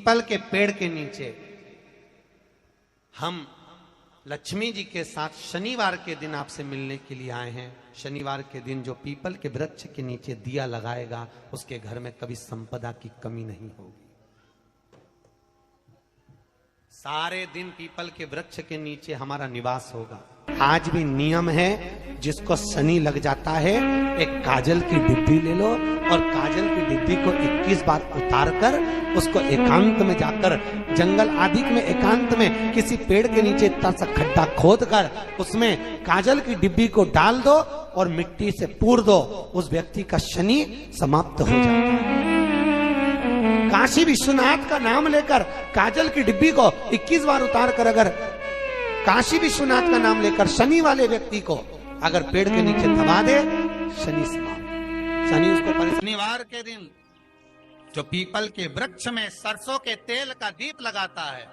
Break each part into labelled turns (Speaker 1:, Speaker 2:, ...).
Speaker 1: People के पेड़ के नीचे हम लक्ष्मी जी के साथ शनिवार के दिन आपसे मिलने के लिए आए हैं। शनिवार के दिन जो पीपल के वृक्ष के नीचे दिया लगाएगा उसके घर में कभी संपदा की कमी नहीं होगी। सारे दिन पीपल के वृक्ष के नीचे हमारा निवास होगा। आज भी नियम है, जिसको शनि लग जाता है एक काजल की डिब्बी ले लो और काजल की डिब्बी को 21 बार उतार कर उसको एकांत में जाकर जंगल आदि में एकांत में किसी पेड़ के नीचे इतना सा खड्डा खोद कर उसमें काजल की डिब्बी को डाल दो और मिट्टी से पूर दो, उस व्यक्ति का शनि समाप्त हो जाता है। काशी विश्वनाथ का नाम लेकर काजल की डिब्बी को 21 बार उतार कर अगर काशी विश्वनाथ का नाम लेकर शनि वाले व्यक्ति को अगर पेड़ के नीचे दबा दे, शनि समाप्त। शनि उसको शनिवार के दिन जो पीपल के वृक्ष में सरसों के तेल का दीप लगाता है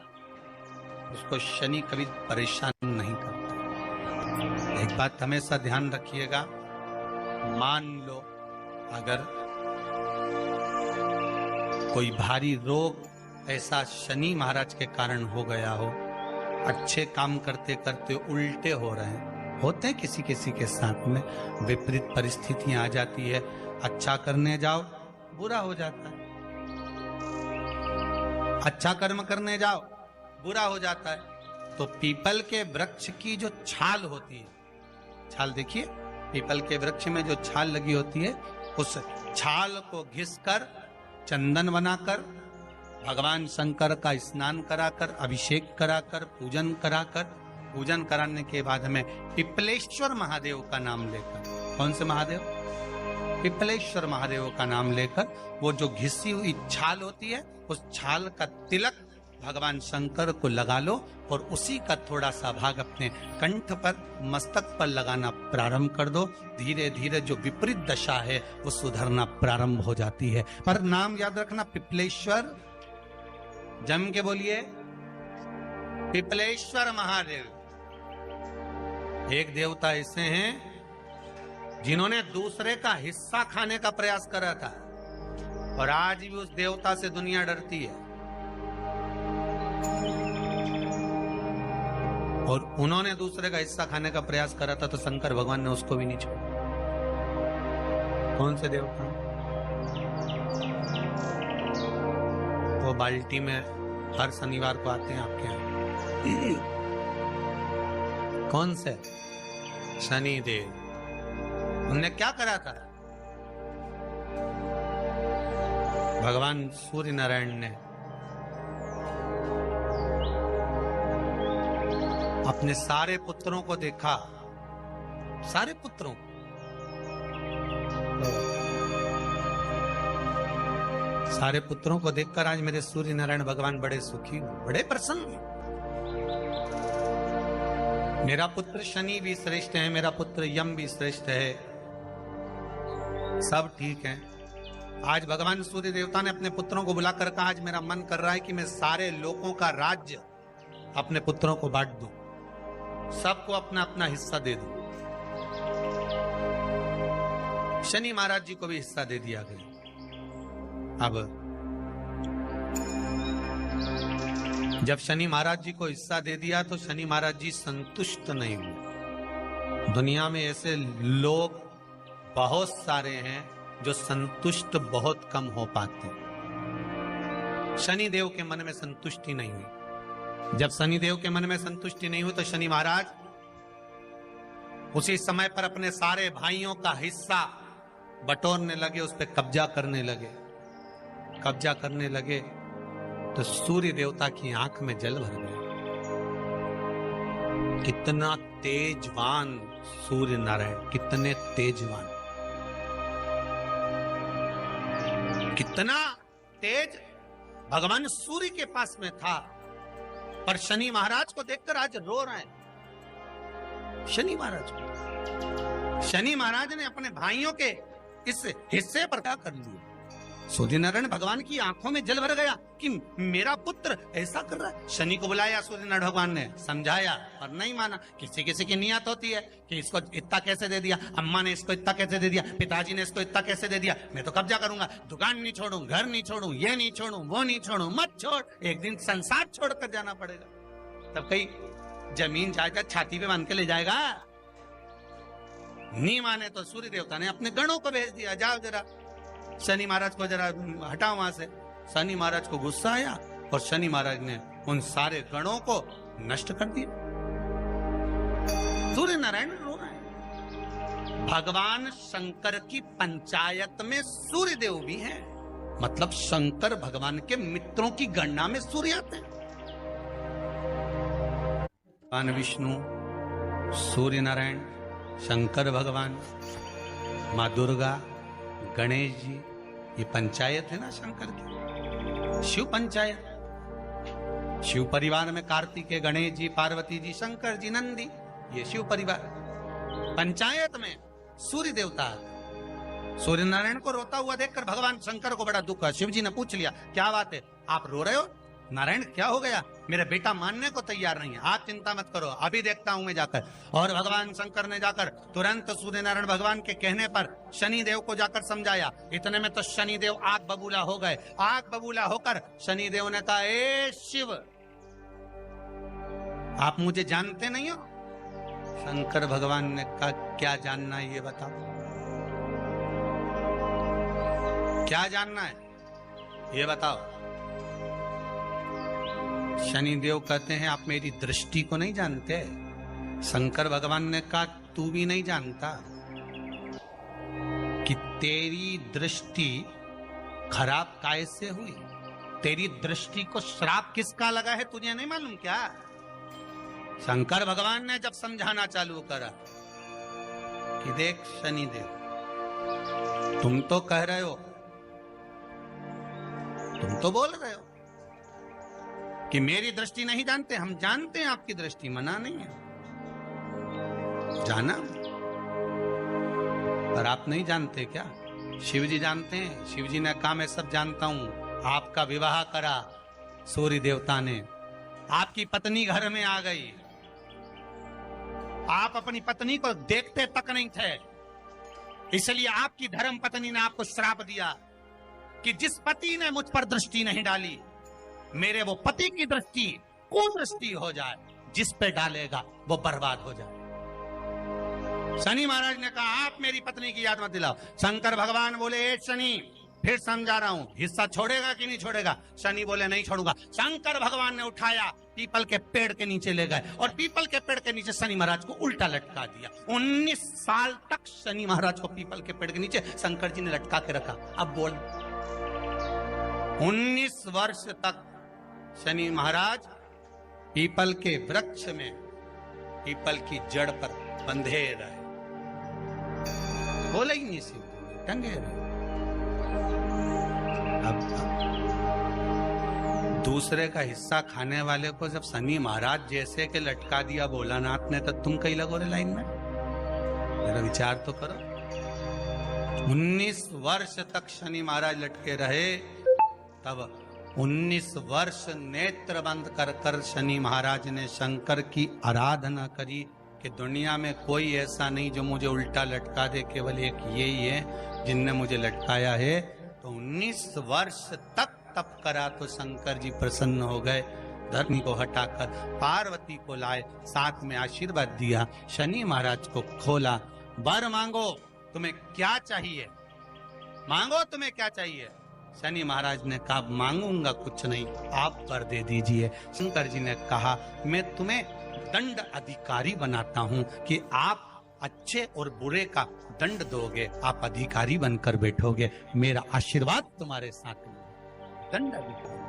Speaker 1: उसको शनि कभी परेशान नहीं करता। एक बात हमेशा ध्यान रखिएगा, मान लो अगर कोई भारी रोग ऐसा शनि महाराज के कारण हो गया हो, अच्छे काम करते करते उल्टे हो रहे हैं, होते हैं किसी किसी के साथ में, विपरीत परिस्थितियां आ जाती है, अच्छा करने जाओ बुरा हो जाता है, अच्छा कर्म करने जाओ बुरा हो जाता है। तो पीपल के वृक्ष की जो छाल होती है, छाल देखिए, पीपल के वृक्ष में जो छाल लगी होती है उस छाल को घिसकर चंदन बनाकर भगवान शंकर का स्नान कराकर अभिषेक कराकर पूजन कराने के बाद हमें पिपलेश्वर महादेव का नाम लेकर, कौन से महादेव? पिपलेश्वर महादेव का नाम लेकर वो जो घिसी हुई छाल होती है उस छाल का तिलक भगवान शंकर को लगा लो और उसी का थोड़ा सा भाग अपने कंठ पर मस्तक पर लगाना प्रारंभ कर दो। धीरे धीरे जो विपरीत दशा है वो सुधरना प्रारंभ हो जाती है। पर नाम याद रखना, पिपलेश्वर, जम के बोलिए, पिपलेश्वर महादेव। एक देवता ऐसे हैं जिन्होंने दूसरे का हिस्सा खाने का प्रयास करा था और आज भी उस देवता से दुनिया डरती है। और उन्होंने दूसरे का हिस्सा खाने का प्रयास करा था तो शंकर भगवान ने उसको भी नहीं छोड़ा। कौन से देवता? वो बाल्टी में हर शनिवार को आते हैं आपके यहाँ। कौन से? शनि देव। उनने क्या करा था? भगवान सूर्य नारायण ने अपने सारे पुत्रों को देखा, सारे पुत्रों को, सारे पुत्रों को देखकर आज मेरे सूर्य नारायण भगवान बड़े सुखी, बड़े प्रसन्न। मेरा पुत्र शनि भी श्रेष्ठ है, मेरा पुत्र यम भी श्रेष्ठ है, सब ठीक है। आज भगवान सूर्य देवता ने अपने पुत्रों को बुलाकर कहा, आज मेरा मन कर रहा है कि मैं सारे लोगों का राज्य अपने पुत्रों को बांट दूं, सबको अपना अपना हिस्सा दे दूं। शनि महाराज जी को भी हिस्सा दे दिया गया। अब जब शनि महाराज जी को हिस्सा दे दिया तो शनि महाराज जी संतुष्ट नहीं हुए। दुनिया में ऐसे लोग बहुत सारे हैं जो संतुष्ट बहुत कम हो पाते हैं। शनि देव के मन में संतुष्टि नहीं हुई। जब शनि देव के मन में संतुष्टि नहीं हुई तो शनि महाराज उसी समय पर अपने सारे भाइयों का हिस्सा बटोरने लगे, उस पर कब्जा करने लगे। कब्जा करने लगे तो सूर्य देवता की आंख में जल भर गया। कितना तेजवान सूर्य नारायण, कितने तेजवान, कितना तेज भगवान सूर्य के पास में था। पर शनि महाराज को देखकर आज रो रहे हैं। शनि महाराज को, शनि महाराज ने अपने भाइयों के इस हिस्से पर क्या कर लिया? सूर्य नारायण भगवान की आंखों में जल भर गया कि मेरा पुत्र ऐसा कर रहा है। शनि को बुलाया सूर्य नारायण भगवान ने, समझाया पर नहीं माना। किसी किसी की नियत होती है कि इसको इतना कैसे दे दिया, अम्मा ने इसको इतना कैसे दे दिया, पिताजी ने इसको इतना कैसे दे दिया, मैं तो कब्जा करूंगा, दुकान नहीं छोड़ू, घर नहीं छोड़ू, ये नहीं छोड़ू, वो नहीं छोड़ू। मत छोड़, एक दिन संसार छोड़कर जाना पड़ेगा। तब कहीं जमीन जायदाद छाती पे बांध के ले जाएगा। नहीं माने तो सूर्य देवता ने अपने गणों को भेज दिया, जाओ जरा शनि महाराज को जरा हटाओ वहां से। शनि महाराज को गुस्सा आया और शनि महाराज ने उन सारे गणों को नष्ट कर दिया। सूर्य नारायण रो रहे हैं। भगवान शंकर की पंचायत में सूर्य देव भी हैं, मतलब शंकर भगवान के मित्रों की गणना में सूर्य आते हैं। भगवान विष्णु, सूर्य नारायण, शंकर भगवान, माँ दुर्गा, गणेश जी, ये पंचायत है ना शंकर की, शिव पंचायत। शिव परिवार में कार्तिकेय, गणेश जी, पार्वती जी, शंकर जी, नंदी, ये शिव परिवार। पंचायत में सूर्य देवता। सूर्य नारायण को रोता हुआ देखकर भगवान शंकर को बड़ा दुख है। शिव जी ने पूछ लिया, क्या बात है, आप रो रहे हो? नारायण क्या हो गया? मेरा बेटा मानने को तैयार नहीं है। आप चिंता मत करो, अभी देखता हूं मैं जाकर। और भगवान शंकर ने जाकर तुरंत सूर्य नारायण भगवान के कहने पर शनि देव को जाकर समझाया। इतने में तो शनि देव आग बबूला हो गए। आग बबूला होकर शनि देव ने कहा, ए शिव, आप मुझे जानते नहीं हो? शंकर भगवान ने कहा, क्या जानना है ये बताओ, क्या जानना है ये बताओ। शनि देव कहते हैं, आप मेरी दृष्टि को नहीं जानते। शंकर भगवान ने कहा, तू भी नहीं जानता कि तेरी दृष्टि खराब कैसे हुई। तेरी दृष्टि को श्राप किसका लगा है तुझे नहीं मालूम क्या? शंकर भगवान ने जब समझाना चालू करा कि देख शनि देव, तुम तो कह रहे हो, तुम तो बोल रहे हो कि मेरी दृष्टि नहीं जानते। हम जानते हैं आपकी दृष्टि, मना नहीं है, जाना, पर आप नहीं जानते क्या? शिव जी जानते हैं। शिव जी ने कहा, मैं सब जानता हूं। आपका विवाह करा सूर्य देवता ने, आपकी पत्नी घर में आ गई, आप अपनी पत्नी को देखते तक नहीं थे, इसलिए आपकी धर्म पत्नी ने आपको श्राप दिया कि जिस पति ने मुझ पर दृष्टि नहीं डाली, मेरे वो पति की दृष्टि कुदृष्टि हो जाए, जिस पे डालेगा वो बर्बाद हो जाए। शनि महाराज ने कहा, आप मेरी पत्नी की याद मत दिलाओ। शंकर भगवान बोले, ए शनि, फिर समझा रहा हूं, हिस्सा छोड़ेगा कि नहीं छोड़ेगा? शनि बोले, नहीं छोड़ूंगा। शंकर भगवान ने उठाया, पीपल के पेड़ के नीचे ले गए और पीपल के पेड़ के नीचे शनि महाराज को उल्टा लटका दिया। 19 साल तक शनि महाराज को पीपल के पेड़ के नीचे शंकर जी ने लटका के रखा। अब बोल, 19 वर्ष तक शनि महाराज पीपल के वृक्ष में, पीपल की जड़ पर बंधे रहे, बोले ही नहीं, सिर्फ टंगे रहे। अब दूसरे का हिस्सा खाने वाले को जब शनि महाराज जैसे के लटका दिया भोलानाथ ने, तो तुम कहीं लगो रे लाइन में? मेरा विचार तो करो। 19 वर्ष तक शनि महाराज लटके रहे, तब 19 वर्ष नेत्र बंद कर कर शनि महाराज ने शंकर की आराधना करी कि दुनिया में कोई ऐसा नहीं जो मुझे उल्टा लटका दे, केवल एक यही है जिनने मुझे लटकाया है। तो 19 वर्ष तक तप करा तो शंकर जी प्रसन्न हो गए। धरनी को हटाकर पार्वती को लाए, साथ में आशीर्वाद दिया, शनि महाराज को खोला। वर मांगो, तुम्हें क्या चाहिए, मांगो तुम्हें क्या चाहिए। शनि महाराज ने कहा, मांगूंगा कुछ नहीं, आप वर दे दीजिए। शंकर जी ने कहा, मैं तुम्हें दंड अधिकारी बनाता हूं कि आप अच्छे और बुरे का दंड दोगे, आप अधिकारी बनकर बैठोगे, मेरा आशीर्वाद तुम्हारे साथ में। दंड अधिकारी।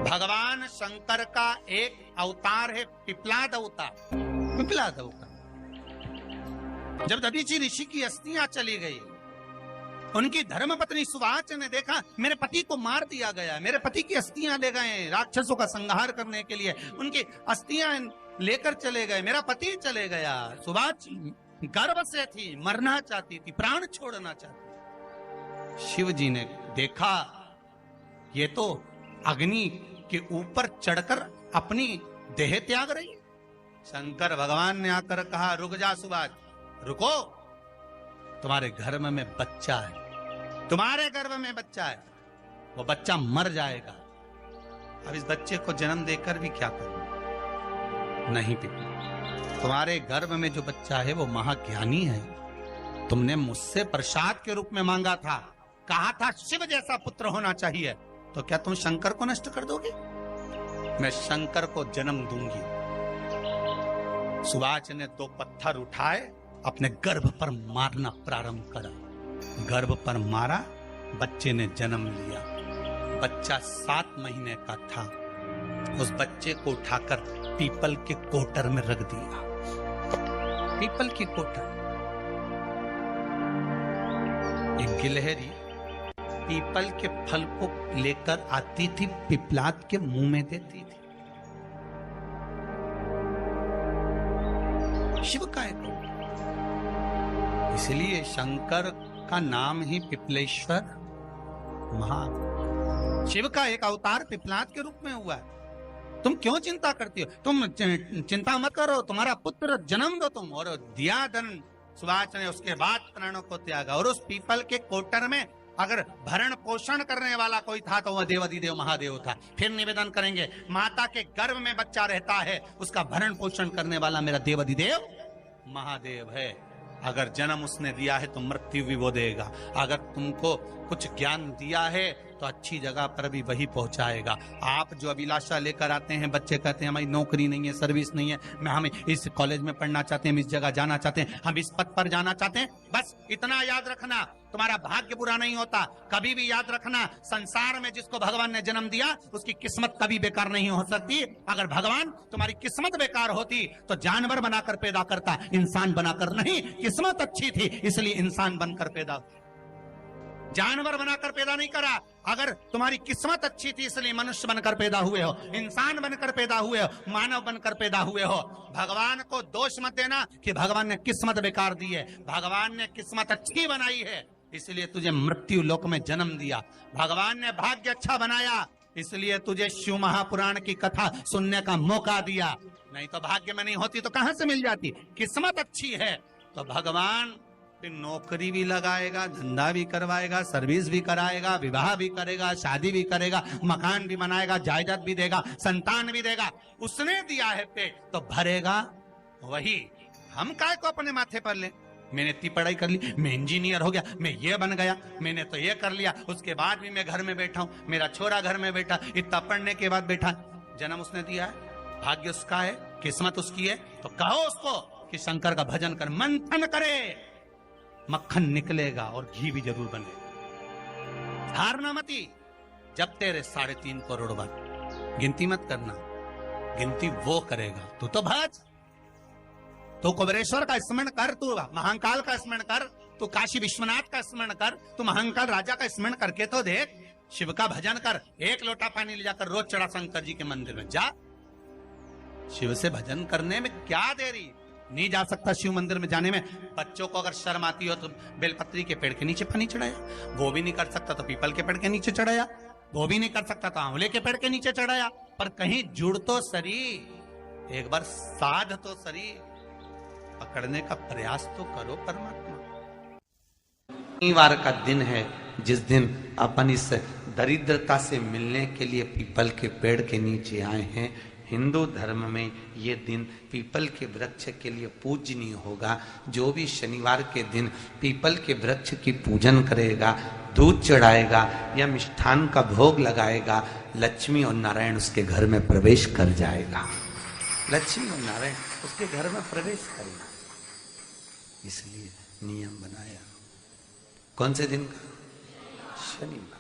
Speaker 1: भगवान शंकर का एक अवतार है पिपलाद अवतार। पिपलाद अवतार, जब दधीचि ऋषि की अस्थियां चली गई, उनकी धर्मपत्नी सुवाच ने देखा मेरे पति को मार दिया गया, मेरे पति की अस्थियां ले गए राक्षसों का संहार करने के लिए, उनकी अस्थियां लेकर चले गए, मेरा पति चले गया। सुवाच गर्व से थी, मरना चाहती थी, प्राण छोड़ना चाहती। शिव जी ने देखा ये तो अग्नि के ऊपर चढ़कर अपनी देह त्याग रही है। शंकर भगवान ने आकर कहा, रुक जा सुभाष, रुको, तुम्हारे गर्भ में बच्चा है, तुम्हारे गर्भ में बच्चा है, वो बच्चा मर जाएगा। अब इस बच्चे को जन्म देकर भी क्या करूं? नहीं पिता, तुम्हारे गर्भ में जो बच्चा है वो महाज्ञानी है। तुमने मुझसे प्रसाद के रूप में मांगा था, कहा था शिव जैसा पुत्र होना चाहिए, तो क्या तुम शंकर को नष्ट कर दोगे? मैं शंकर को जन्म दूंगी। सुभाष ने 2 पत्थर उठाए, अपने गर्भ पर मारना प्रारंभ करा। गर्भ पर मारा, बच्चे ने जन्म लिया। बच्चा 7 महीने का था। उस बच्चे को उठाकर पीपल के कोटर में रख दिया। पीपल की कोटर। एक गिलहरी पीपल के फल को लेकर आती थी, पिपलाद के मुंह में देती थी। शिव का एक, इसलिए शंकर का नाम ही पिपलेश्वर महा। शिव का एक अवतार पिपलाद के रूप में हुआ है। तुम क्यों चिंता करती हो? तुम चिंता मत करो, तुम्हारा पुत्र जन्म दो तुम। और दिया धन सुभाष ने, उसके बाद प्राणों को त्यागा। और उस पीपल के कोटर में अगर भरण पोषण करने वाला कोई था तो वह देवाधिदेव महादेव था। फिर निवेदन करेंगे, माता के गर्भ में बच्चा रहता है, उसका भरण पोषण करने वाला मेरा देवाधिदेव महादेव है। अगर जन्म उसने दिया है तो मृत्यु भी वो देगा। अगर तुमको कुछ ज्ञान दिया है तो अच्छी जगह पर भी वही पहुंचाएगा। आप जो अभिलाषा लेकर आते हैं, बच्चे कहते हैं हमारी नौकरी नहीं है, सर्विस नहीं है, हम इस कॉलेज में पढ़ना चाहते हैं, हम इस जगह जाना चाहते हैं, हम इस पद पर जाना चाहते हैं, बस इतना याद रखना, तुम्हारा भाग्य बुरा नहीं होता। कभी भी याद रखना, संसार में जिसको भगवान ने जन्म दिया उसकी किस्मत कभी बेकार नहीं हो सकती। अगर भगवान तुम्हारी किस्मत बेकार होती तो जानवर बनाकर पैदा करता, इंसान बनाकर नहीं। किस्मत अच्छी थी इसलिए इंसान बनकर पैदा, जानवर बनाकर पैदा नहीं करा। अगर तुम्हारी किस्मत अच्छी थी इसलिए मनुष्य बनकर पैदा हुए हो, इंसान बनकर पैदा हुए हो, मानव बनकर पैदा हुए हो। भगवान को दोष मत देना कि भगवान ने किस्मत बेकार दी है। भगवान ने किस्मत अच्छी बनाई है इसलिए तुझे मृत्यु लोक में जन्म दिया। भगवान ने भाग्य अच्छा बनाया इसलिए तुझे शिव महापुराण की कथा सुनने का मौका दिया। नहीं तो भाग्य में नहीं होती तो कहां से मिल जाती? किस्मत अच्छी है तो भगवान नौकरी भी लगाएगा, धंधा भी करवाएगा, सर्विस भी कराएगा, विवाह भी करेगा, शादी भी करेगा, मकान भी बनाएगा, जायदाद भी देगा, संतान भी देगा। उसने दिया है पेट तो भरेगा वही। हम काय को अपने माथे पर ले? मैंने इतनी पढ़ाई कर ली, मैं इंजीनियर हो गया, मैं ये बन गया, मैंने तो ये कर लिया, उसके बाद भी मैं घर में बैठा हूं, मेरा छोरा घर में बैठा, इतना पढ़ने के बाद बैठा। जन्म उसने दिया है, भाग्य उसका है, किस्मत उसकी है। तो कहो उसको कि शंकर का भजन कर, मंथन करे, मक्खन निकलेगा और घी भी जरूर बने। हारना मती। जब तेरे 3.5 करोड़ बन, गिनती मत करना, गिनती वो करेगा। तू तो भज, तू कुबेरेश्वर का स्मरण कर, तू महाकाल का स्मरण कर, तू काशी विश्वनाथ का स्मरण कर, तू महाकाल राजा का स्मरण करके तो देख। शिव का भजन कर, 1 लोटा पानी ले जाकर रोज चढ़ा शंकर जी के मंदिर में जा। शिव से भजन करने में क्या देरी? नहीं जा सकता शिव मंदिर में जाने में? बच्चों को अगर शर्म आती हो तो बेलपत्री के पेड़ के नीचे पानी चढ़ाया, वो भी नहीं कर सकता तो पीपल के पेड़ के नीचे चढ़ाया, वो भी नहीं कर सकता तो आंवले के पेड़ के नीचे चढ़ाया। पर कहीं जुड़ तो सरी, एक बार साध तो सरी, पकड़ने का प्रयास तो करो परमात्मा। शनिवार का दिन है जिस दिन अपन इस दरिद्रता से मिलने के लिए पीपल के पेड़ के नीचे आए हैं। हिंदू धर्म में ये दिन पीपल के वृक्ष के लिए पूजनीय होगा। जो भी शनिवार के दिन पीपल के वृक्ष की पूजन करेगा, दूध चढ़ाएगा या मिष्ठान का भोग लगाएगा, लक्ष्मी और नारायण उसके घर में प्रवेश कर जाएगा। लक्ष्मी और नारायण उसके घर में प्रवेश करेगा, इसलिए नियम बनाया। कौन से दिन का? शनिवार।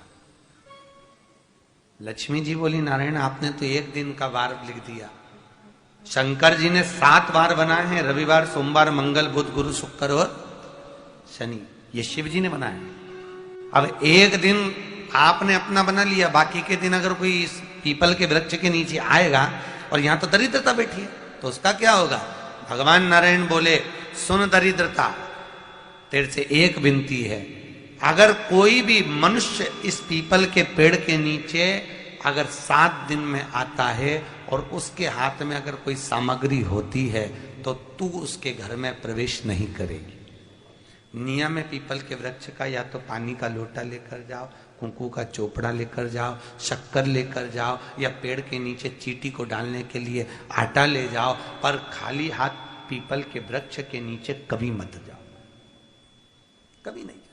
Speaker 1: लक्ष्मी जी बोली, नारायण आपने तो 1 दिन का वार लिख दिया। शंकर जी ने 7 वार बनाए हैं, रविवार, सोमवार, मंगल, बुध, गुरु, शुक्र और शनि। ये शिव जी ने बनाया। अब 1 दिन आपने अपना बना लिया, बाकी के दिन अगर कोई इस पीपल के वृक्ष के नीचे आएगा और यहां तो दरिद्रता बैठी है तो उसका क्या होगा? भगवान नारायण बोले, सुन दरिद्रता, तेरे से एक विनती है, अगर कोई भी मनुष्य इस पीपल के पेड़ के नीचे अगर 7 दिन में आता है और उसके हाथ में अगर कोई सामग्री होती है तो तू उसके घर में प्रवेश नहीं करेगी। नियम है पीपल के वृक्ष का, या तो पानी का लोटा लेकर जाओ, कुंकू का चोपड़ा लेकर जाओ, शक्कर लेकर जाओ, या पेड़ के नीचे चींटी को डालने के लिए आटा ले जाओ, पर खाली हाथ पीपल के वृक्ष के नीचे कभी मत जाओ, कभी नहीं जाओ।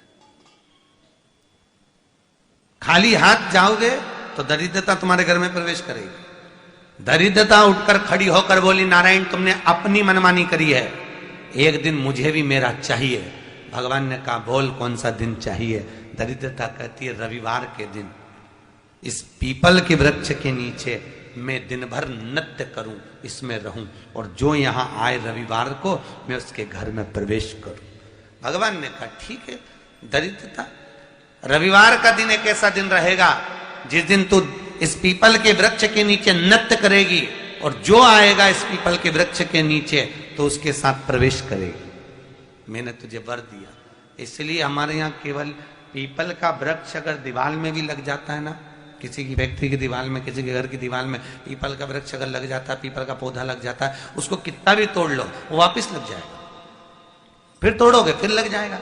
Speaker 1: खाली हाथ जाओगे तो दरिद्रता तुम्हारे घर में प्रवेश करेगी। दरिद्रता उठकर खड़ी होकर बोली, नारायण तुमने अपनी मनमानी करी है, एक दिन मुझे भी मेरा चाहिए। भगवान ने कहा बोल कौन सा दिन चाहिए। दरिद्रता कहती है रविवार के दिन इस पीपल के वृक्ष के नीचे मैं दिन भर नृत्य करूं, इसमें रहूं, और जो यहां आए रविवार को मैं उसके घर में प्रवेश करूं। भगवान ने कहा ठीक है। दरिद्रता रविवार का दिन एक ऐसा दिन रहेगा जिस दिन तू इस पीपल के वृक्ष के नीचे नृत्य करेगी और जो आएगा इस पीपल के वृक्ष के नीचे तो उसके साथ प्रवेश करेगी। मैंने तुझे वर दिया। इसलिए हमारे यहाँ केवल पीपल का वृक्ष अगर दीवार में भी लग जाता है ना, किसी की फैक्ट्री की दीवार में, किसी के घर की दीवार में पीपल का वृक्ष अगर लग जाता है, पीपल का पौधा लग जाता है, उसको कितना भी तोड़ लो वो वापस लग जाएगा। फिर तोड़ोगे फिर लग जाएगा।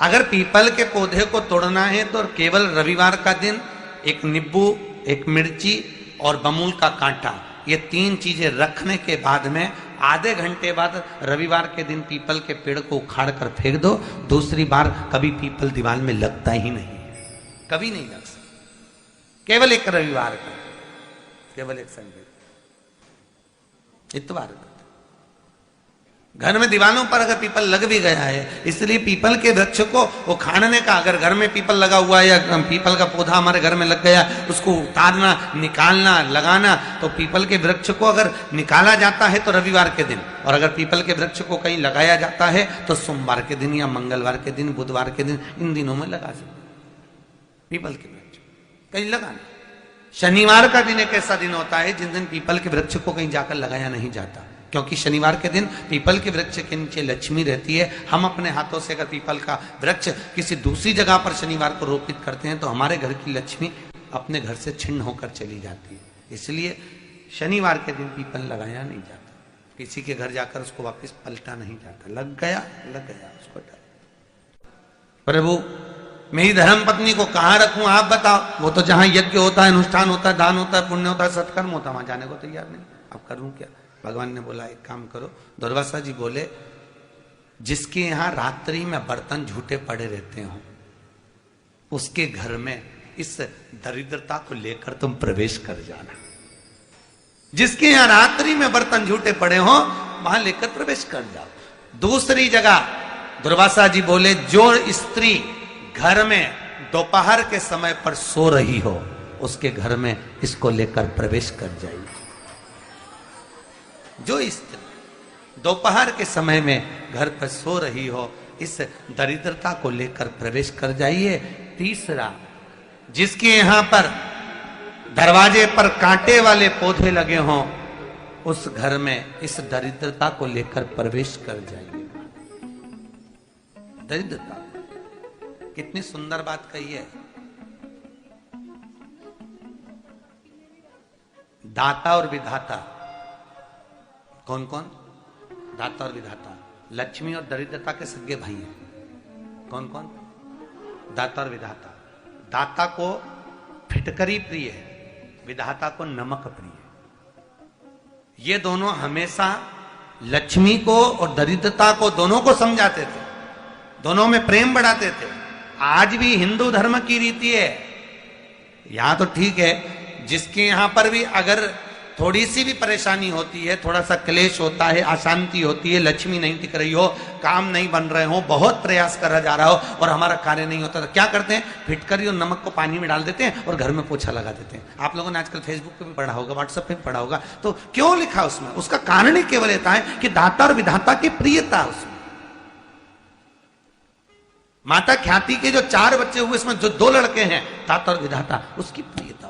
Speaker 1: अगर पीपल के पौधे को तोड़ना है तो केवल रविवार का दिन एक नींबू, एक मिर्ची और बमूल का कांटा, ये 3 चीजें रखने के बाद में आधे घंटे बाद रविवार के दिन पीपल के पेड़ को उखाड़ कर फेंक दो। दूसरी बार कभी पीपल दीवार में लगता ही नहीं है, कभी नहीं लग सकता। केवल एक रविवार का, केवल एक संडे, इतवार का। घर में दीवारों पर अगर पीपल लग भी गया है, इसलिए पीपल के वृक्ष को उखाड़ने का, अगर घर में पीपल लगा हुआ है या पीपल का पौधा हमारे घर में लग गया, उसको उतारना, निकालना, लगाना, तो पीपल के वृक्ष को अगर निकाला जाता है तो रविवार के दिन, और अगर पीपल के वृक्ष को कहीं लगाया जाता है तो सोमवार के दिन या मंगलवार के दिन, बुधवार के दिन, इन दिनों में लगा सकते पीपल के वृक्ष कहीं लगाना। शनिवार का दिन एक ऐसा दिन होता है जिस दिन पीपल के वृक्ष को कहीं जाकर लगाया नहीं जाता, क्योंकि शनिवार के दिन पीपल के वृक्ष के नीचे लक्ष्मी रहती है। हम अपने हाथों से अगर पीपल का वृक्ष किसी दूसरी जगह पर शनिवार को रोपित करते हैं तो हमारे घर की लक्ष्मी अपने घर से छिन्न होकर चली जाती है। इसलिए शनिवार के दिन पीपल लगाया नहीं जाता, किसी के घर जाकर उसको वापस पलटा नहीं जाता। लग गया उसको डाल। प्रभु मेरी धर्म पत्नी को कहाँ रखूं आप बताओ। वो तो जहां यज्ञ होता है, अनुष्ठान होता है, दान होता है, पुण्य होता है, सत्कर्म होता है, वहां जाने को तैयार नहीं। अब करूं क्या। भगवान ने बोला एक काम करो। दुर्वासा जी बोले जिसके यहां रात्रि में बर्तन झूठे पड़े रहते हो उसके घर में इस दरिद्रता को लेकर तुम प्रवेश कर जाना। जिसके यहां रात्रि में बर्तन झूठे पड़े हो वहां लेकर प्रवेश कर जाओ। दूसरी जगह दुर्वासा जी बोले जो स्त्री घर में दोपहर के समय पर सो रही हो उसके घर में इसको लेकर प्रवेश कर जाइए। जो स्त्री दोपहर के समय में घर पर सो रही हो इस दरिद्रता को लेकर प्रवेश कर जाइए। तीसरा जिसके यहां पर दरवाजे पर कांटे वाले पौधे लगे हों उस घर में इस दरिद्रता को लेकर प्रवेश कर जाइए। दरिद्रता कितनी सुंदर बात कही है। दाता और विधाता कौन कौन। दाता और विधाता लक्ष्मी और दरिद्रता के सगे भाई हैं। कौन कौन। दाता और विधाता। दाता को फिटकरी प्रिय है, विधाता को नमक प्रिय है। ये दोनों हमेशा लक्ष्मी को और दरिद्रता को दोनों को समझाते थे, दोनों में प्रेम बढ़ाते थे। आज भी हिंदू धर्म की रीति है। यहां तो ठीक है जिसके यहां पर भी अगर थोड़ी सी भी परेशानी होती है, थोड़ा सा क्लेश होता है, अशांति होती है, लक्ष्मी नहीं टिक रही हो, काम नहीं बन रहे हो, बहुत प्रयास करा जा रहा हो और हमारा कार्य नहीं होता, तो क्या करते हैं फिटकरी और नमक को पानी में डाल देते हैं और घर में पोछा लगा देते हैं। आप लोगों ने आजकल फेसबुक पे भी पढ़ा होगा, व्हाट्सएप पे भी पढ़ा होगा। तो क्यों लिखा उसमें? उसका कारण ही केवल होता है कि दाता और विधाता की प्रियता उसमें। माता ख्याति के जो 4 बच्चे हुए इसमें जो 2 लड़के हैं दाता और विधाता, उसकी प्रियता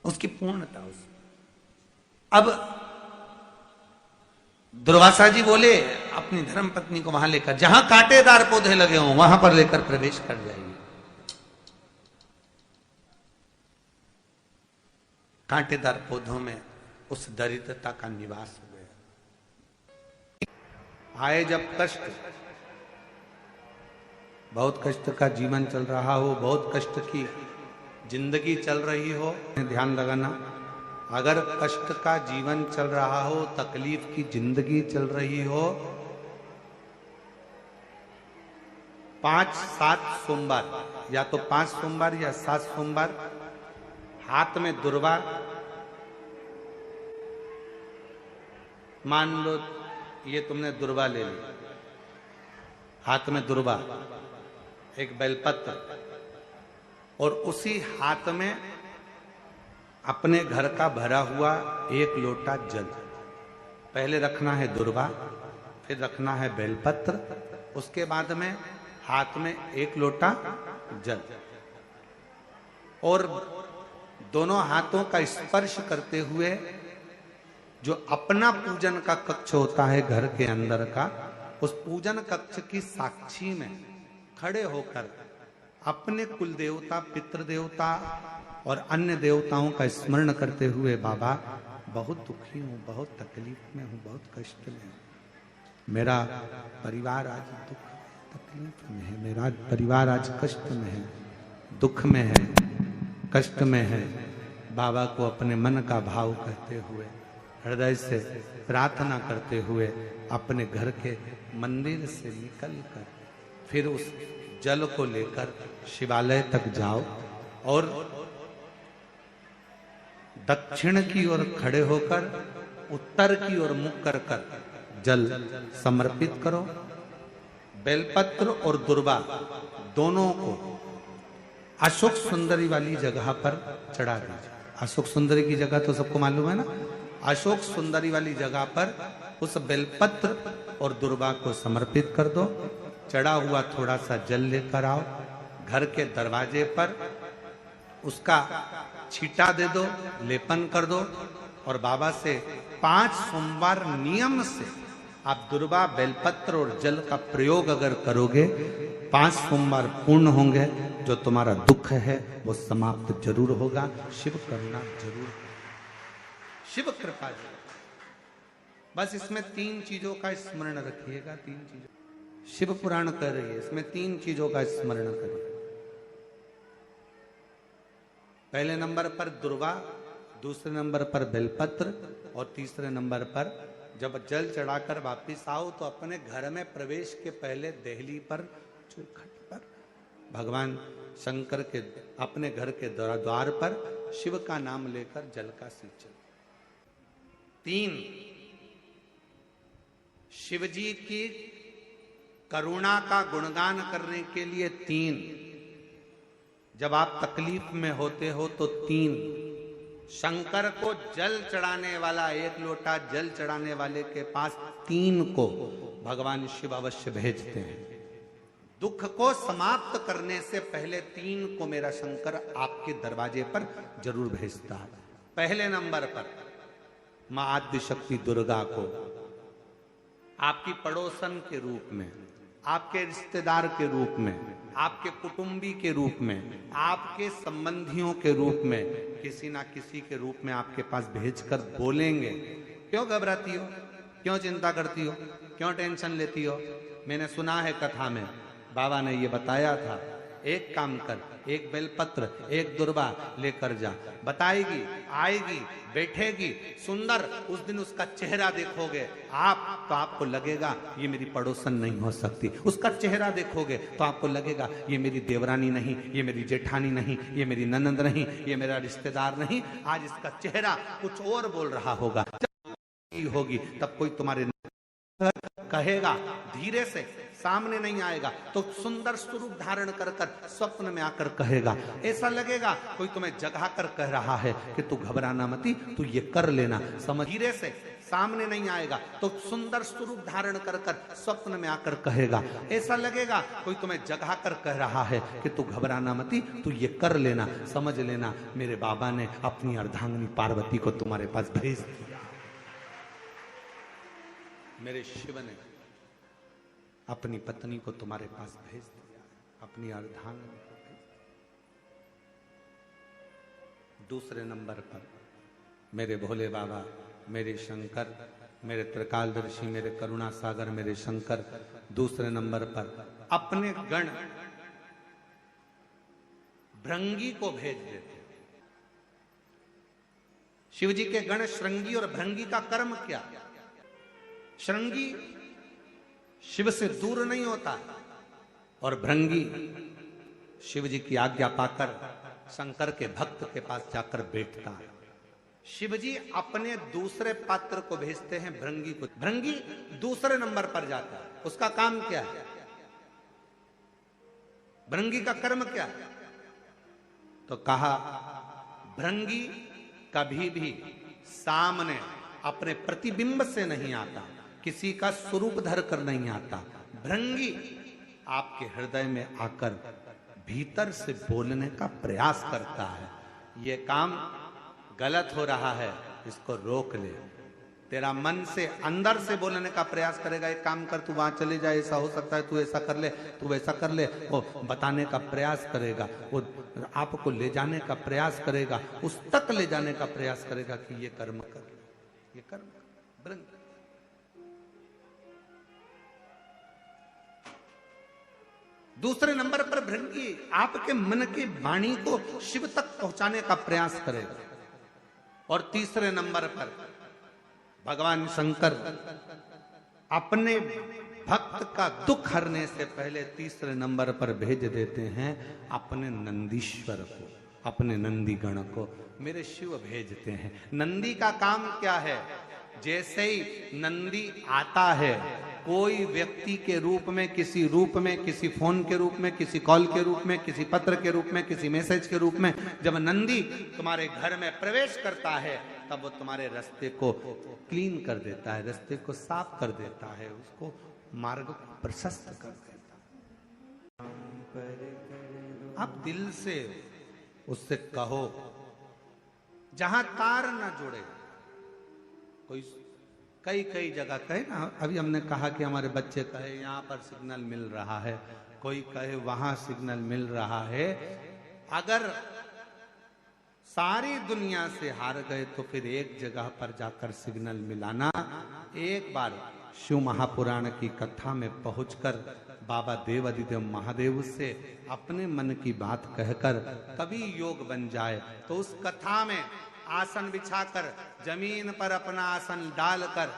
Speaker 1: उसकी पूर्णता उस। अब दुर्वासा जी बोले अपनी धर्म पत्नी को वहां लेकर, जहां कांटेदार पौधे लगे हों वहां पर लेकर प्रवेश कर जाइए। कांटेदार पौधों में उस दरिद्रता का निवास हो गया। आए जब कष्ट, बहुत कष्ट का जीवन चल रहा हो, बहुत कष्ट की जिंदगी चल रही हो, ध्यान लगाना, अगर कष्ट का जीवन चल रहा हो, तकलीफ की जिंदगी चल रही हो, 5-7 सोमवार, या तो 5 सोमवार या 7 सोमवार, हाथ में दुर्वा, मान लो ये तुमने दुर्वा ले ली, हाथ में दुर्वा, एक बेलपत्र, और उसी हाथ में अपने घर का भरा हुआ 1 लोटा जल। पहले रखना है दुर्वा, फिर रखना है बेलपत्र, उसके बाद में हाथ में 1 लोटा जल, और दोनों हाथों का स्पर्श करते हुए जो अपना पूजन का कक्ष होता है घर के अंदर का, उस पूजन कक्ष की साक्षी में खड़े होकर अपने कुल देवता, पितृ देवता और अन्य देवताओं का स्मरण करते हुए, बाबा बहुत दुखी हूं, बहुत तकलीफ में हूं, बहुत कष्ट में हूं, मेरा परिवार आज दुख तकलीफ में है, मेरा परिवार आज कष्ट में है, दुख में है, कष्ट में है। बाबा को अपने मन का भाव कहते हुए, हृदय से प्रार्थना करते हुए अपने घर के मंदिर से निकलकर फिर उस जल को लेकर शिवालय तक जाओ और दक्षिण की ओर खड़े होकर उत्तर की ओर मुख कर कर जल समर्पित करो। बेलपत्र और दुर्वा दोनों को अशोक सुंदरी वाली जगह पर चढ़ा दीजिए। अशोक सुंदरी की जगह तो सबको मालूम है ना। अशोक सुंदरी वाली जगह पर उस बेलपत्र और दुर्वा को समर्पित कर दो। चढ़ा हुआ थोड़ा सा जल लेकर आओ, घर के दरवाजे पर उसका छींटा दे दो, लेपन कर दो, और बाबा से 5 सोमवार नियम से आप दुर्वा, बेलपत्र और जल का प्रयोग अगर करोगे, 5 सोमवार पूर्ण होंगे, जो तुम्हारा दुख है वो समाप्त जरूर होगा। शिव करुणा जरूर, शिव कृपा जरूर। बस इसमें 3 चीजों का स्मरण रखिएगा। 3 चीजों शिव पुराण कर रही है, इसमें 3 चीजों का स्मरण करिए। पहले नंबर पर दुर्वा, दूसरे नंबर पर बेलपत्र, और तीसरे नंबर पर जब जल चढ़ाकर वापिस आओ तो अपने घर में प्रवेश के पहले देहली पर, चौखट पर, भगवान शंकर के अपने घर के द्वार पर शिव का नाम लेकर जल का सिंचन। 3 शिवजी की करुणा का गुणगान करने के लिए 3, जब आप तकलीफ में होते हो तो 3, शंकर को जल चढ़ाने वाला, 1 लोटा जल चढ़ाने वाले के पास 3 को भगवान शिव अवश्य भेजते हैं। दुख को समाप्त करने से पहले 3 को मेरा शंकर आपके दरवाजे पर जरूर भेजता है। पहले नंबर पर मां आद्य शक्ति दुर्गा को आपकी पड़ोसन के रूप में, आपके रिश्तेदार के रूप में, आपके कुटुंबी के रूप में, आपके संबंधियों के रूप में, किसी ना किसी के रूप में आपके पास भेजकर बोलेंगे, क्यों घबराती हो, क्यों चिंता करती हो, क्यों टेंशन लेती हो। मैंने सुना है कथा में बाबा ने ये बताया था, एक काम कर, 1 बेलपत्र, 1 दुर्वा लेकर जा, बताएगी, आएगी, बैठेगी, सुंदर, उस दिन उसका चेहरा देखोगे आप तो आपको लगेगा ये मेरी पड़ोसन नहीं हो सकती। उसका चेहरा देखोगे तो आपको लगेगा ये मेरी देवरानी नहीं, ये मेरी जेठानी नहीं, ये मेरी ननंद नहीं, ये मेरा रिश्तेदार नहीं। आज इसका चेहरा कुछ और बोल रहा होगा। जब होगी तब कोई तुम्हारे कहेगा, धीरे से, सामने नहीं आएगा तो सुंदर स्वरूप धारण कर कर स्वप्न में आकर कहेगा। ऐसा लगेगा कोई तुम्हें जगा कर कह रहा है कि तू घबराना मती, तू ये कर लेना, समझ। धीरे से, सामने नहीं आएगा तो सुंदर स्वरूप धारण कर कर स्वप्न में आकर कहेगा। ऐसा लगेगा कोई तुम्हें जगा कर कह रहा है कि तू घबराना मती, तू ये कर लेना, समझ लेना मेरे बाबा ने अपनी अर्धांगिनी पार्वती को तुम्हारे पास भेज दिया। मेरे शिव ने अपनी पत्नी को तुम्हारे पास भेज दिया, अपनी अर्धांगिनी को भेज दिया। दूसरे नंबर पर मेरे भोले बाबा, मेरे शंकर, मेरे त्रिकालदर्शी, मेरे करुणा सागर, मेरे शंकर दूसरे नंबर पर अपने गण भृंगी को भेज देते। शिव जी के गण श्रृंगी और भृंगी का कर्म क्या? श्रृंगी शिव से दूर नहीं होता और भृंगी शिव जी की आज्ञा पाकर शंकर के भक्त के पास जाकर बैठता है। शिव जी अपने दूसरे पात्र को भेजते हैं भृंगी को। भृंगी दूसरे नंबर पर जाता है। उसका काम क्या है? भृंगी का कर्म क्या है? तो कहा भृंगी कभी भी सामने अपने प्रतिबिंब से नहीं आता, किसी का स्वरूप धर कर नहीं आता। भृंगी आपके हृदय में आकर भीतर से बोलने का प्रयास करता है। ये काम गलत हो रहा है, इसको रोक ले। तेरा मन से अंदर से बोलने का प्रयास करेगा, एक काम कर, तू वहां चले जा, ऐसा हो सकता है, तू ऐसा कर ले, तू वैसा कर ले। वो बताने का प्रयास करेगा, वो आपको ले जाने का प्रयास करेगा, उस तक ले जाने का प्रयास करेगा कि ये कर्म कर, ये कर्म कर। दूसरे नंबर पर भृंगी आपके मन की वाणी को शिव तक पहुंचाने का प्रयास करेगा। और तीसरे नंबर पर भगवान शंकर अपने भक्त का दुख हरने से पहले तीसरे नंबर पर भेज देते हैं अपने नंदीश्वर को, अपने नंदी गण को। मेरे शिव भेजते हैं। नंदी का काम क्या है? जैसे ही नंदी आता है, कोई व्यक्ति के रूप में, किसी रूप में, किसी फोन के रूप में, किसी कॉल के रूप में, किसी पत्र के रूप में, किसी मैसेज के रूप में, जब नंदी तुम्हारे घर में प्रवेश करता है तब वो तुम्हारे रास्ते को क्लीन कर देता है, रास्ते को साफ कर देता है, उसको मार्ग को प्रशस्त कर देता है। आप दिल से उससे कहो, जहां तार न जुड़े। कोई कई जगह कहे ना, अभी हमने कहा कि हमारे बच्चे कहे यहाँ पर सिग्नल मिल रहा है, कोई कहे वहां सिग्नल मिल रहा है। अगर सारी दुनिया से हार गए तो फिर एक जगह पर जाकर सिग्नल मिलाना। एक बार शिव महापुराण की कथा में पहुंचकर बाबा देवादिदेव महादेव से अपने मन की बात कहकर कभी योग बन जाए तो उस कथा में आसन बिछाकर जमीन पर अपना आसन डालकर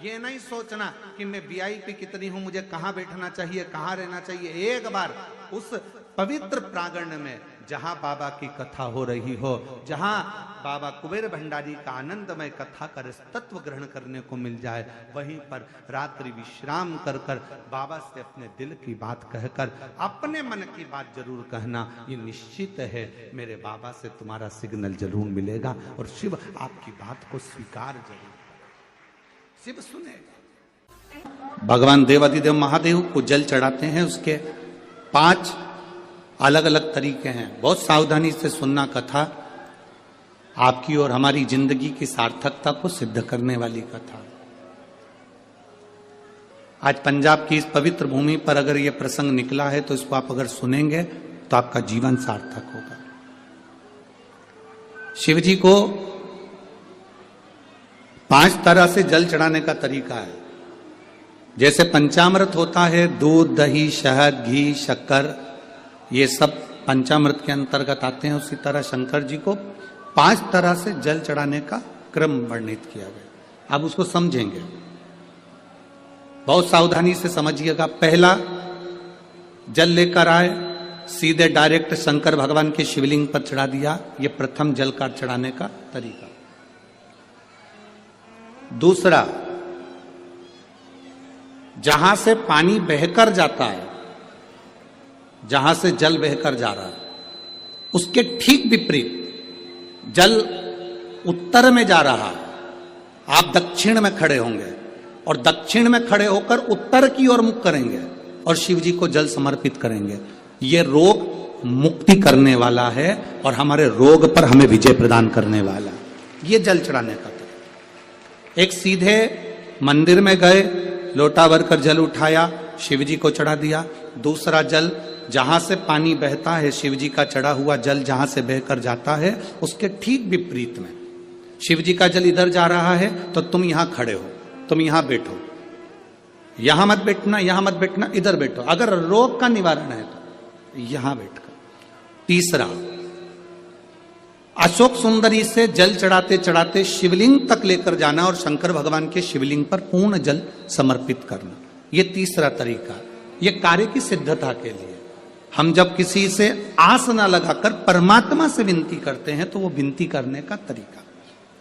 Speaker 1: ये नहीं सोचना कि मैं वीआईपी कितनी हूं, मुझे कहां बैठना चाहिए, कहां रहना चाहिए। एक बार उस पवित्र प्रांगण में जहां बाबा की कथा हो रही हो, जहां बाबा कुबेर भंडारी का आनंदमय कथा कर तत्व ग्रहण करने को मिल जाए, वहीं पर रात्रि विश्राम कर कर बाबा से अपने दिल की बात कहकर अपने मन की बात जरूर कहना। ये निश्चित है मेरे बाबा से तुम्हारा सिग्नल जरूर मिलेगा और शिव आपकी बात को स्वीकार जरूर, शिव सुनेगा। भगवान देवादिदेव महादेव को जल चढ़ाते हैं, उसके 5 अलग अलग तरीके हैं। बहुत सावधानी से सुनना कथा, आपकी और हमारी जिंदगी की सार्थकता को सिद्ध करने वाली कथा। आज पंजाब की इस पवित्र भूमि पर अगर यह प्रसंग निकला है तो इसको आप अगर सुनेंगे तो आपका जीवन सार्थक होगा। शिव जी को 5 तरह से जल चढ़ाने का तरीका है। जैसे पंचामृत होता है, दूध, दही, शहद, घी, शक्कर, ये सब पंचामृत के अंतर्गत आते हैं, उसी तरह शंकर जी को 5 तरह से जल चढ़ाने का क्रम वर्णित किया गया। अब उसको समझेंगे, बहुत सावधानी से समझिएगा। पहला, जल लेकर आए, सीधे डायरेक्ट शंकर भगवान के शिवलिंग पर चढ़ा दिया। ये प्रथम जल का चढ़ाने का तरीका। दूसरा, जहां से पानी बहकर जाता है, जहां से जल बहकर जा रहा है, उसके ठीक विपरीत जल उत्तर में जा रहा है, आप दक्षिण में खड़े होंगे और दक्षिण में खड़े होकर उत्तर की ओर मुख करेंगे और शिव जी को जल समर्पित करेंगे। ये रोग मुक्ति करने वाला है और हमारे रोग पर हमें विजय प्रदान करने वाला। ये जल चढ़ाने का तरीका। एक सीधे मंदिर में गए, लोटा भर कर जल उठाया, शिव जी को चढ़ा दिया। दूसरा जल, जहां से पानी बहता है, शिव जी का चढ़ा हुआ जल जहां से बहकर जाता है, उसके ठीक विपरीत में शिव जी का जल इधर जा रहा है तो तुम यहां खड़े हो, तुम यहां बैठो, यहां मत बैठना, यहां मत बैठना, इधर बैठो। अगर रोग का निवारण है तो यहां बैठकर। तीसरा, अशोक सुंदरी से जल चढ़ाते चढ़ाते शिवलिंग तक लेकर जाना और शंकर भगवान के शिवलिंग पर पूर्ण जल समर्पित करना। ये तीसरा तरीका, ये कार्य की सिद्धता के लिए। हम जब किसी से आस न लगाकर परमात्मा से विनती करते हैं तो वो विनती करने का तरीका।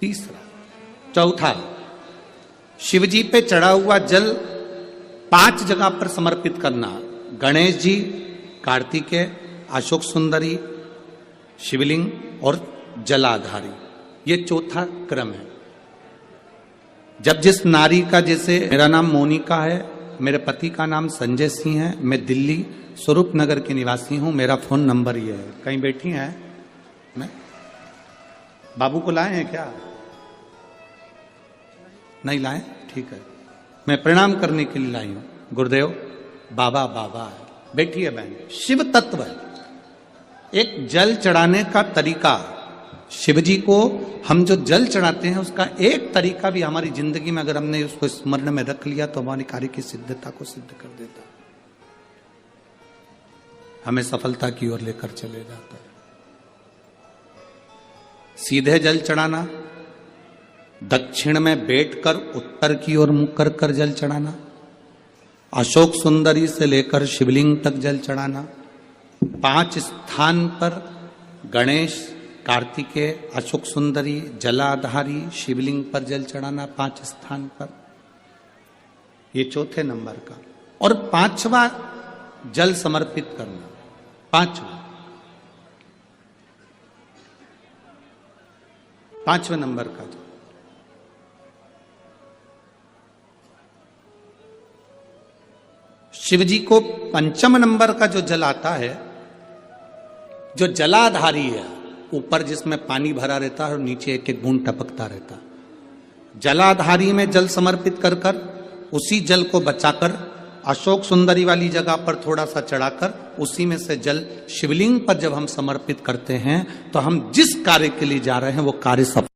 Speaker 1: तीसरा। चौथा, शिव जी पे चढ़ा हुआ जल 5 जगह पर समर्पित करना। गणेश जी, कार्तिकेय, अशोक सुंदरी, शिवलिंग और जलाधारी। ये चौथा क्रम है। जब जिस नारी का, जैसे मेरा नाम मोनिका है, मेरे पति का नाम संजय सिंह है, मैं दिल्ली स्वरूप नगर के निवासी हूं, मेरा फोन नंबर ये है। कहीं बैठी हैं? मैं बाबू को लाए हैं क्या? नहीं लाए? ठीक है, मैं प्रणाम करने के लिए लाई हूं। गुरुदेव, बाबा बाबा है, बैठी है बहन। शिव तत्व है। एक जल चढ़ाने का तरीका, शिव जी को हम जो जल चढ़ाते हैं उसका एक तरीका भी हमारी जिंदगी में अगर हमने उसको स्मरण में रख लिया तो हमारे कार्य की सिद्धता को सिद्ध कर देता, हमें सफलता की ओर लेकर चले जाता है। सीधे जल चढ़ाना, दक्षिण में बैठकर उत्तर की ओर मुख कर कर जल चढ़ाना, अशोक सुंदरी से लेकर शिवलिंग तक जल चढ़ाना, 5 स्थान पर गणेश, कार्तिकेय, अशोक सुंदरी, जलाधारी, शिवलिंग पर जल चढ़ाना 5 स्थान पर। ये चौथे नंबर का। और 5वां जल समर्पित करना। 5वें नंबर का जल। शिव जी को 5म नंबर का जो जल आता है, जो जलाधारी है, ऊपर जिसमें पानी भरा रहता है और नीचे एक एक बूंद टपकता रहता, जलाधारी में जल समर्पित कर कर उसी जल को बचाकर अशोक सुंदरी वाली जगह पर थोड़ा सा चढ़ाकर उसी में से जल शिवलिंग पर जब हम समर्पित करते हैं तो हम जिस कार्य के लिए जा रहे हैं वो कार्य सफल